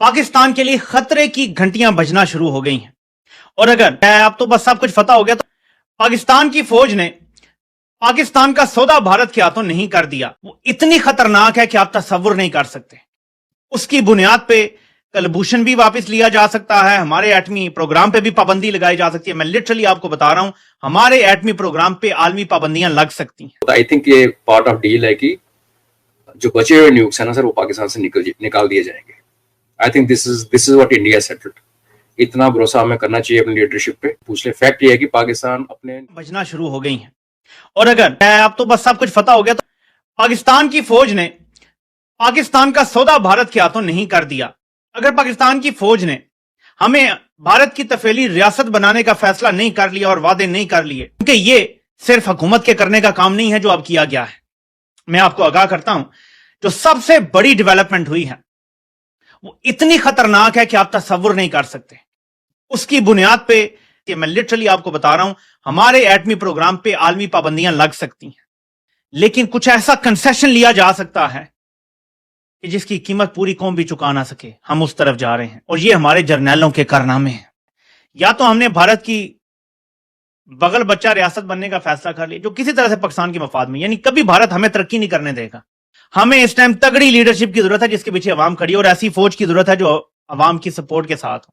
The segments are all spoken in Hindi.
पाकिस्तान के लिए खतरे की घंटियां बजना शुरू हो गई हैं। और अगर अब तो बस सब कुछ पता हो गया, तो पाकिस्तान की फौज ने पाकिस्तान का सौदा भारत के हाथों नहीं कर दिया। वो इतनी खतरनाक है कि आप तस्वुर नहीं कर सकते। उसकी बुनियाद पे कलभूषण भी वापस लिया जा सकता है, हमारे एटमी प्रोग्राम पे भी पाबंदी लगाई जा सकती है। मैं लिटरली आपको बता रहा हूं, हमारे एटमी प्रोग्राम पे आलमी पाबंदियां लग सकती हैं। आई थिंक ये पार्ट ऑफ डील है कि जो बचे हुए न्यूक्स है ना सर, वो पाकिस्तान से निकाल दिए जाएंगे। I think this is what India settled. इतना भरोसा हमें करना चाहिए अपनी लीडरशिप पे। पूछ ले, फैक्ट ये है कि पाकिस्तान अपने बजना शुरू हो गई हैं। और अगर अब तो बस सब कुछ पता हो गया, तो पाकिस्तान की फौज ने पाकिस्तान का सौदा भारत के हाथों नहीं कर दिया। अगर पाकिस्तान की फौज ने हमें भारत की तफेली रियासत बनाने का फैसला नहीं कर लिया और वादे नहीं कर लिए, क्योंकि ये सिर्फ हुकूमत के करने का काम नहीं है जो अब किया गया है। मैं आपको आगाह करता हूं, जो सबसे बड़ी डेवलपमेंट हुई है वो इतनी खतरनाक है कि आप तस्वुर नहीं कर सकते। उसकी बुनियाद पे मैं लिटरली आपको बता रहा हूं, हमारे एटमी प्रोग्राम पे आलमी पाबंदियां लग सकती हैं, लेकिन कुछ ऐसा कंसेशन लिया जा सकता है कि जिसकी कीमत पूरी कौम भी चुका ना सके। हम उस तरफ जा रहे हैं और ये हमारे जर्नैलों के कारनामे हैं। या तो हमने भारत की बगल बच्चा रियासत बनने का फैसला कर लिया, जो किसी तरह से पाकिस्तान के मफाद में, यानी कभी भारत हमें तरक्की नहीं करने देगा। हमें इस टाइम तगड़ी लीडरशिप की जरूरत है जिसके पीछे अवाम खड़ी, और ऐसी फौज की जरूरत है जो अवाम की सपोर्ट के साथ हो।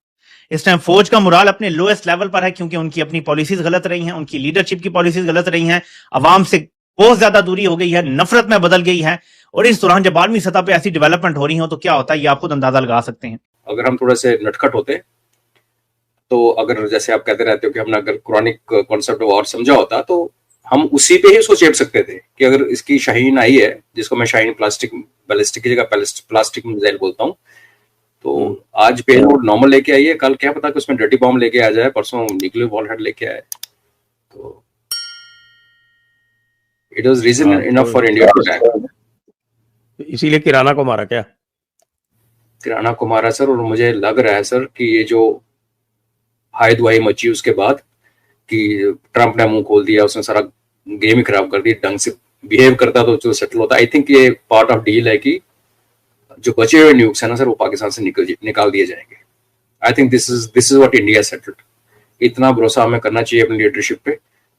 इस टाइम फौज का मुराल अपने लोएस्ट लेवल पर है, क्योंकि उनकी अपनी पॉलिसीज गलत रही हैं, उनकी लीडरशिप की पॉलिसीज गलत रही हैं, अवाम से बहुत ज्यादा दूरी हो गई है, नफरत में बदल गई है। और इस दौरान जब आलमी सतह पे ऐसी डेवलपमेंट हो रही हो तो क्या होता है, ये आप खुद अंदाजा लगा सकते हैं। अगर हम थोड़ा से नटखट होते, तो अगर जैसे आप कहते रहते हो कि हमने अगर कुरानिक कॉन्सेप्ट और समझा होता, तो हम उसी पे ही उसको चेप सकते थे कि अगर इसकी शाहीन आई है, जिसको मैं शाहीन प्लास्टिक बैलिस्टिक की जगह प्लास्टिक मिसाइल बोलता हूँ, तो आज पे नॉर्मल लेके आई है, कल क्या पता कि उसमें डर्टी बॉम्ब लेके आ जाए, परसों न्यूक्लियर वॉरहेड लेके आए। तो it was reason enough for India to attack. इसीलिए किराना को मारा क्या? किराना को मारा सर, और मुझे लग रहा है सर कि ये जो हाई दुआई मची उसके बाद कि ट्रंप ने मुंह खोल दिया, उसने सारा गेम ही खराब कर दी। ढंग से बिहेव करता तो जो सेटल होता। आई थिंक ये पार्ट ऑफ डील है कि जो बचे हुए न्यूक्स है ना सर, वो पाकिस्तान से निकाल दिए जाएंगे। I think this is what India settled. इतना भरोसा हमें करना चाहिए अपनी लीडरशिप पे,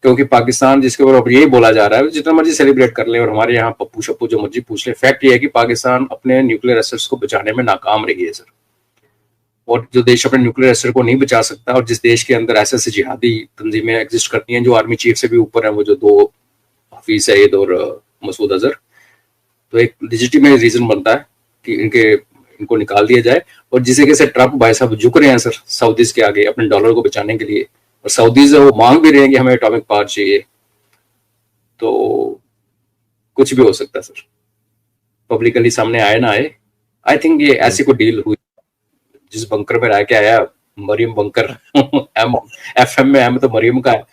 क्योंकि पाकिस्तान जिसके ऊपर अब यही बोला जा रहा है, जितना मर्जी सेलिब्रेट कर ले और हमारे यहाँ पप्पू शप्पू जो मर्जी पूछ ले, फैक्ट ये है कि पाकिस्तान अपने न्यूक्लियर एसेट्स को बचाने में नाकाम रही है सर। और जो देश अपने न्यूक्लियर एसेट को नहीं बचा सकता, और जिस देश के अंदर ऐसे जिहादी तंजीमें एग्जिस्ट करती हैं जो आर्मी चीफ से भी ऊपर है, वो जो दो हफीज सईद और मसूद अजहर, तो एक लेजिटिमेट रीजन बनता है कि इनको निकाल दिया जाए। और जिसे कैसे ट्रंप भाई साहब झुक रहे हैं सर सऊदीज के आगे अपने डॉलर को बचाने के लिए, और सऊदीज वो मांग भी रहे हैं कि हमें एटॉमिक पावर चाहिए, तो कुछ भी हो सकता है सर, पब्लिकली सामने आए ना आए। आई थिंक ये ऐसी कोई डील हुई, जिस बंकर में रह के आया मरियम बंकर FM में एम तो मरियम का है,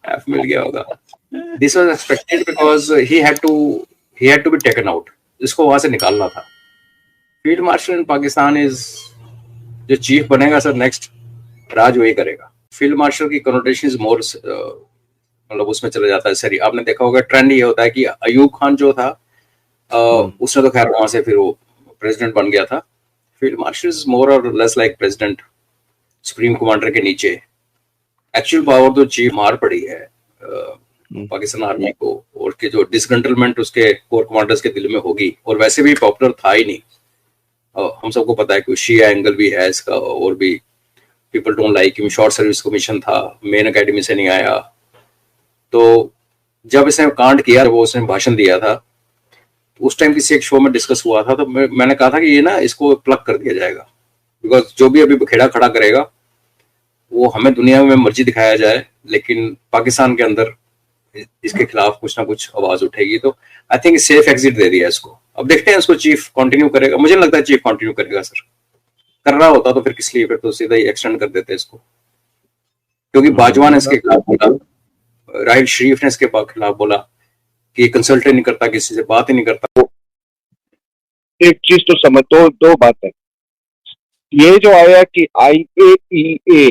एफ मिल गया होगा। This was expected because he had to be taken out. इसको वहां से निकालना था। Field marshal in Pakistan is, जो चीफ बनेगा सर नेक्स्ट, राज वही करेगा। फील्ड मार्शल की कनोटेशन इज मोर, मतलब उसमें चला जाता है सर। आपने देखा होगा ट्रेंड ये होता है कि अयूब खान जो था, उसने तो खैर वहां से फिर वो प्रेसिडेंट बन गया था। फील्ड मार्शल इज मोर और less like president, supreme commander के नीचे। एक्चुअल पावर तो चीफ मार पड़ी है पाकिस्तान आर्मी को, और के जो डिसकंट्रोलमेंट उसके कोर कमांडर्स के दिल में होगी, और वैसे भी पॉपुलर था ही नहीं। हम सबको पता है कि शिया एंगल भी है इसका, और भी people don't like him. Short service commission था, मेन एकेडमी से नहीं आया। तो जब इसने कांड किया, वो उसने भाषण दिया था, तो उस टाइम किसी एक शो में डिस्कस हुआ था, तो मैंने कहा था कि ये ना इसको प्लग कर दिया जाएगा, बिकॉज जो भी अभी बखेड़ा खड़ा करेगा वो हमें दुनिया में मर्जी दिखाया जाए, लेकिन पाकिस्तान के अंदर इसके खिलाफ कुछ ना कुछ आवाज उठेगी। तो आई थिंक सेफ एग्जिट दे दिया इसको। अब देखते हैं इसको चीफ कंटिन्यू करेगा। मुझे लगता है चीफ कंटिन्यू करेगा सर। कर रहा होता तो फिर किस लिए, फिर तो सीधा ही एक्सटेंड कर देते इसको, क्योंकि बाजवा ने इसके खिलाफ बोला, राहिल शरीफ ने इसके खिलाफ बोला कि कंसल्ट नहीं करता, किसी से बात ही नहीं करता। एक चीज तो समझ, दो बात है। ये जो आया कि IAEA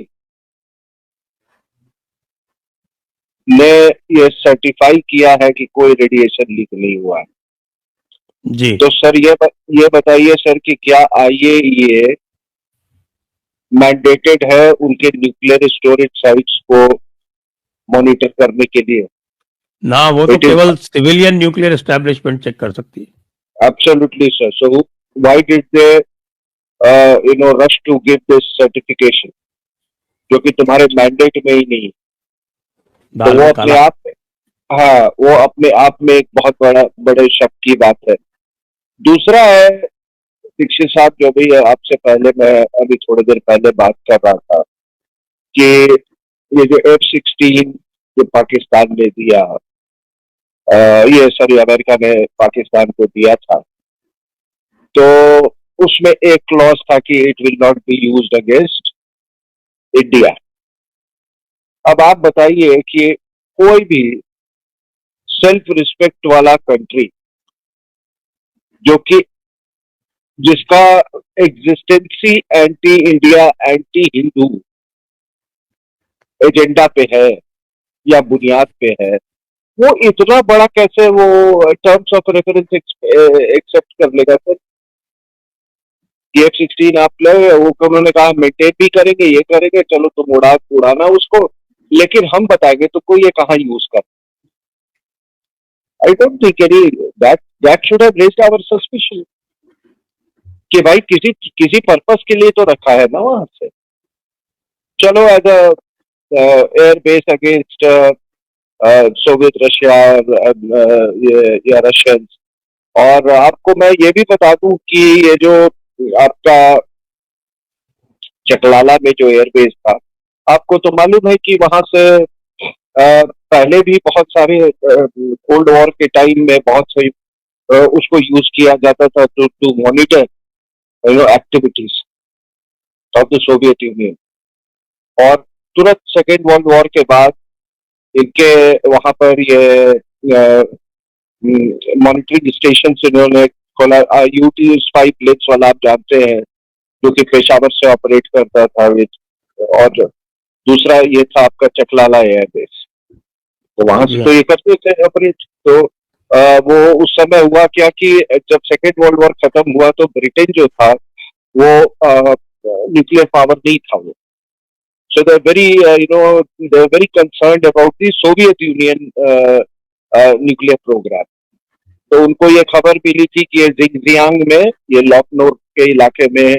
ने ये सर्टिफाई किया है कि कोई रेडिएशन लीक नहीं हुआ है, जी। तो सर ये बताइए सर कि क्या IAEA मैंडेटेड है उनके न्यूक्लियर स्टोरेज साइट्स को मॉनिटर करने के लिए? ना, वो तो इट इज केवल सिविलियन न्यूक्लियर एस्टेब्लिशमेंट चेक कर सकती है। Absolutely sir. So why did they rush to give this certification जो कि तुम्हारे मैंडेट में ही नहीं? तो दाल वो में अपने काला। आप में, हाँ, वो अपने आप में एक बहुत बड़े शक की बात है। दूसरा है दीक्षित साहब, जो भी है, आपसे पहले मैं अभी थोड़ी देर पहले बात कर रहा था कि ये जो F-16 जो पाकिस्तान ने दिया, ये सॉरी अमेरिका ने पाकिस्तान को दिया था, तो उसमें एक क्लॉज था कि it will not be used against India. अब आप बताइए कि कोई भी सेल्फ रिस्पेक्ट वाला कंट्री जो कि जिसका existence anti India, anti Hindu agenda पे है या बुनियाद पे है, वो इतना बड़ा कैसे वो टर्म्स ऑफ रेफरेंस एक्सेप्ट कर लेगा सर? F-16 आप ले, वो उन्होंने कहा मेंटेन भी करेंगे, ये करेंगे, चलो तुम उड़ाना उसको, लेकिन हम बताएंगे तुमको ये कहाँ यूज कर। I don't think any that should have raised our suspicion कि भाई किसी पर्पस के लिए तो रखा है ना वहां से। चलो as air base against Soviet Russia या रशियंस। और आपको मैं ये भी बता दूं कि ये जो आपका चकलाला में जो एयरबेस था, आपको तो मालूम है कि वहां से पहले भी बहुत सारे कोल्ड वॉर के टाइम में बहुत से उसको यूज किया जाता था to monitor activities of the Soviet Union. और तुरंत सेकेंड वर्ल्ड वॉर के बाद इनके वहां पर ये मॉनिटरिंग स्टेशन इन्होंने खोला। UT-5 प्लेन्स वाला आप जानते हैं, जो कि पेशावर से ऑपरेट करता था। और दूसरा ये था आपका चकलाला एयरबेस, तो वहां से तो ये करते थे ऑपरेट। तो वो उस समय हुआ क्या कि जब सेकेंड वर्ल्ड वॉर खत्म हुआ तो ब्रिटेन जो था वो न्यूक्लियर पावर नहीं था वो। So they're very concerned about the Soviet Union nuclear program. तो उनको ये खबर मिली थी कि ये जिंगजियांग में, ये लखनऊ के इलाके में,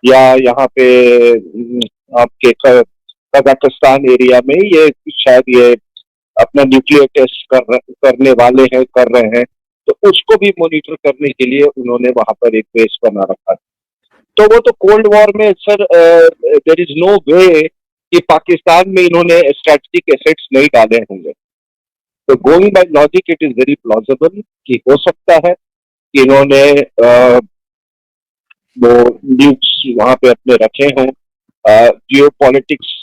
या यहाँ पे आपके कजाकिस्तान एरिया में ये शायद ये अपना न्यूक्लियर टेस्ट करने वाले हैं, कर रहे हैं। तो उसको भी मॉनिटर करने के लिए उन्होंने वहां पर एक बेस बना रखा। तो वो तो कोल्ड वॉर में सर देयर इज नो वे कि पाकिस्तान में इन्होंने स्ट्रेटेजिक एसेट्स नहीं डाले होंगे। तो going by logic it is very plausible कि हो सकता है कि इन्होंने वो न्यूक्स वहां पे अपने रखे हों। जियो पॉलिटिक्स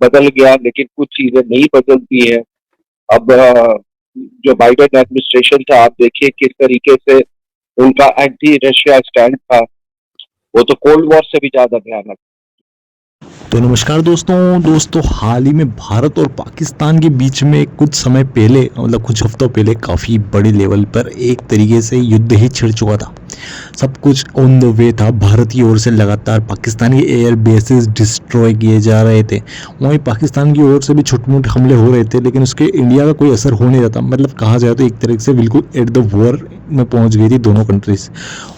बदल गया, लेकिन कुछ चीजें नहीं बदलती हैं। अब जो बाइडेन एडमिनिस्ट्रेशन था, आप देखिए किस तरीके से उनका एंटी रशिया स्टैंड था, वो तो कोल्ड वॉर से भी ज्यादा भयानक। तो नमस्कार दोस्तों, हाल ही में भारत और पाकिस्तान के बीच में कुछ समय पहले, मतलब कुछ हफ्तों पहले, काफ़ी बड़े लेवल पर एक तरीके से युद्ध ही छिड़ चुका था। सब कुछ ऑन द वे था। भारत की ओर से लगातार पाकिस्तानी एयर बेसेस डिस्ट्रॉय किए जा रहे थे, वहीं पाकिस्तान की ओर से भी छोटे मोटे हमले हो रहे थे, लेकिन उसके इंडिया का कोई असर हो नहीं रहा था। मतलब कहा जाए तो एक तरीके से बिल्कुल एट द वॉर में पहुंच गई थी दोनों कंट्रीज।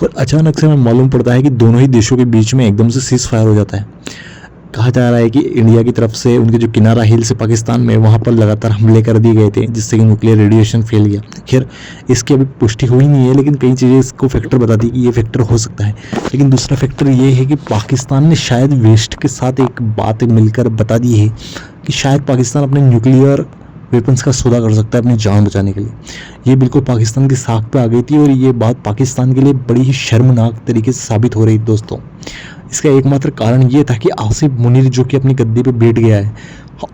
और अचानक से हमें मालूम पड़ता है कि दोनों ही देशों के बीच में एकदम से सीज फायर हो जाता है। कहा जा रहा है कि इंडिया की तरफ से उनके जो किनारा हिल्स पाकिस्तान में, वहाँ पर लगातार हमले कर दिए गए थे, जिससे कि न्यूक्लियर रेडिएशन फैल गया। खैर, इसकी अभी पुष्टि हुई नहीं है, लेकिन कई चीज़ें इसको फैक्टर बता दी कि ये फैक्टर हो सकता है। लेकिन दूसरा फैक्टर ये है कि पाकिस्तान ने शायद वेस्ट के साथ एक बात मिलकर बता दी है कि शायद पाकिस्तान अपने न्यूक्लियर वेपन्स का सौदा कर सकता है अपनी जान बचाने के लिए। ये बिल्कुल पाकिस्तान की साख पे आ गई थी, और ये बात पाकिस्तान के लिए बड़ी ही शर्मनाक तरीके से साबित हो रही थी दोस्तों। इसका एकमात्र कारण ये था कि आसिफ मुनीर, जो कि अपनी गद्दी पे बैठ गया है,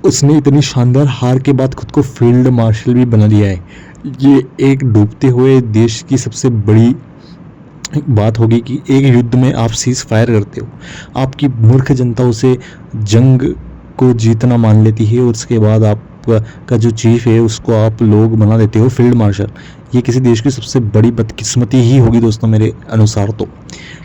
उसने इतनी शानदार हार के बाद खुद को फील्ड मार्शल भी बना लिया है। ये एक डूबते हुए देश की सबसे बड़ी बात होगी कि एक युद्ध में आप सीज फायर करते हो, आपकी मूर्ख जनता उसे जंग को जीतना मान लेती है, और उसके बाद आप का जो चीफ है उसको आप लोग बना देते हो फील्ड मार्शल। ये किसी देश की सबसे बड़ी बदकिस्मती ही होगी दोस्तों मेरे अनुसार तो।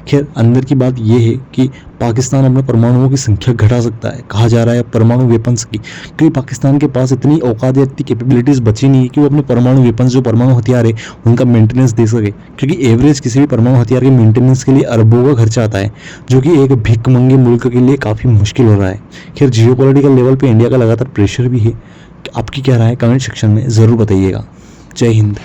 खैर अंदर की बात ये है कि पाकिस्तान अपने परमाणुओं की संख्या घटा सकता है, कहा जा रहा है परमाणु वेपन्स की, क्योंकि पाकिस्तान के पास इतनी औकात या इतनी कैपेबिलिटीज़ बची नहीं है कि वो अपने परमाणु वेपन्स जो परमाणु हथियार है उनका मेंटेनेंस दे सके, क्योंकि एवरेज किसी भी परमाणु हथियार के मेंटेनेंस के लिए अरबों का खर्चा आता है, जो कि एक भिखमंगे मुल्क के लिए काफ़ी मुश्किल हो रहा है। खैर जियोपॉलिटिकल लेवल पे इंडिया का लगातार प्रेशर भी है। आपकी क्या राय है कमेंट सेक्शन में ज़रूर बताइएगा। जय हिंद।